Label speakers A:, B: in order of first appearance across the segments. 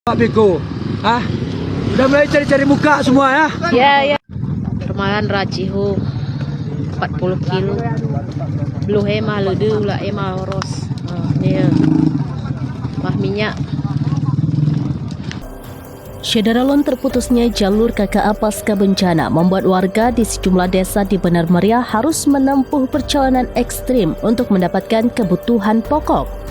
A: Pak Biko, udah mulai cari-cari muka semua ya?
B: Ya, ya. Permalan raciho 40 kilo. Belum emah lede ulah emah oros. Nih. Mah minyak.
C: Syederalon terputusnya jalur KKA pasca bencana membuat warga di sejumlah desa di Benar Meriah harus menempuh perjalanan ekstrim untuk mendapatkan kebutuhan pokok.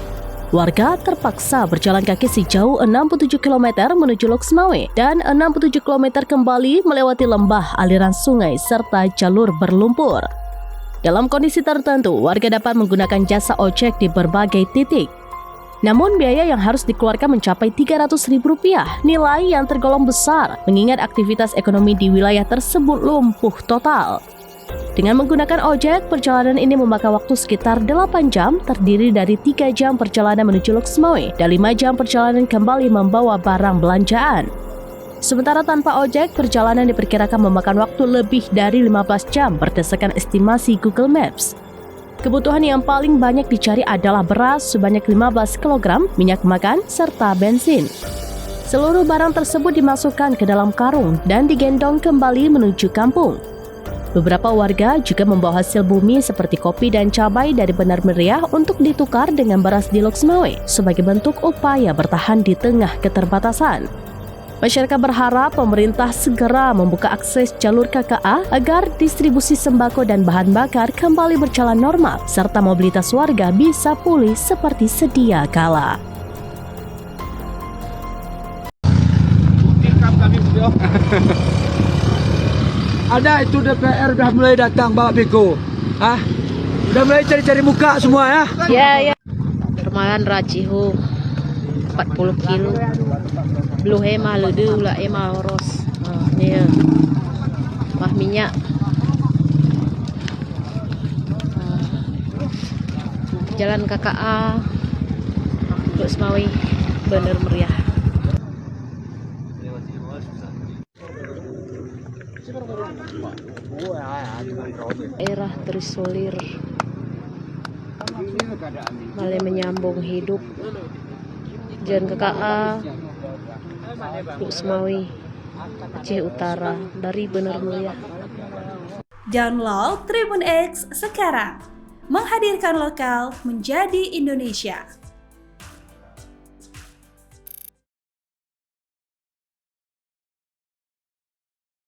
C: Warga terpaksa berjalan kaki sejauh 67 km menuju Loksmawe dan 67 km kembali melewati lembah, aliran sungai, serta jalur berlumpur. Dalam kondisi tertentu, warga dapat menggunakan jasa ojek di berbagai titik. Namun biaya yang harus dikeluarkan mencapai Rp300.000, nilai yang tergolong besar mengingat aktivitas ekonomi di wilayah tersebut lumpuh total. Dengan menggunakan ojek, perjalanan ini memakan waktu sekitar 8 jam, terdiri dari 3 jam perjalanan menuju Loksmawe dan 5 jam perjalanan kembali membawa barang belanjaan. Sementara tanpa ojek, perjalanan diperkirakan memakan waktu lebih dari 15 jam berdasarkan estimasi Google Maps. Kebutuhan yang paling banyak dicari adalah beras sebanyak 15 kg, minyak makan, serta bensin. Seluruh barang tersebut dimasukkan ke dalam karung dan digendong kembali menuju kampung. Beberapa warga juga membawa hasil bumi seperti kopi dan cabai dari Benar Meriah untuk ditukar dengan beras di Loksmawe sebagai bentuk upaya bertahan di tengah keterbatasan. Masyarakat berharap pemerintah segera membuka akses jalur KKA agar distribusi sembako dan bahan bakar kembali berjalan normal serta mobilitas warga bisa pulih seperti sedia kala.
A: Ada itu DPR udah mulai datang Pak Biko, udah mulai cari-cari muka semua ya?
B: Ya, ya. Permalan raciho 40 kilo. Belum emah lede ulah emah oros. Nih. Mah minyak. Jalan KKA Loksmawe Benar Meriah. Daerah terisolir malah menyambung hidup. Jalan KKA Loksmawe Aceh Utara dari Benar Meriah.
D: Download Tribun X sekarang, menghadirkan lokal menjadi Indonesia.